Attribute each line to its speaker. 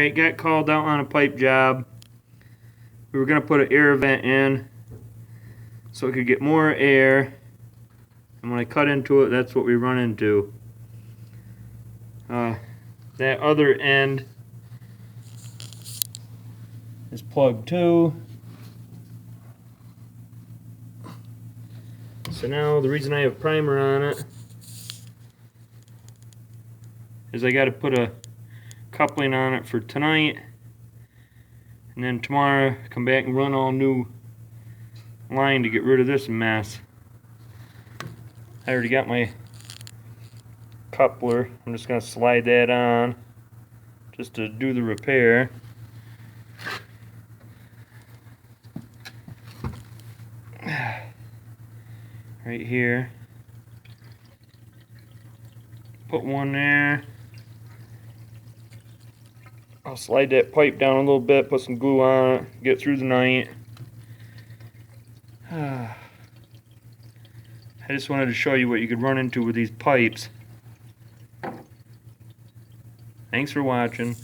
Speaker 1: Alright, got called out on a pipe job. We were going to put an air vent in so it could get more air. And when I cut into it, that's what we run into. That other end is plugged too. So now the reason I have primer on it is I got to put a coupling on it for tonight, and then tomorrow come back and run all new line to get rid of this mess. I already got my coupler. I'm just going to slide that on just to do the repair. Right here. Put one there. I'll slide that pipe down a little bit, put some glue on it, get through the night. I just wanted to show you what you could run into with these pipes. Thanks for watching.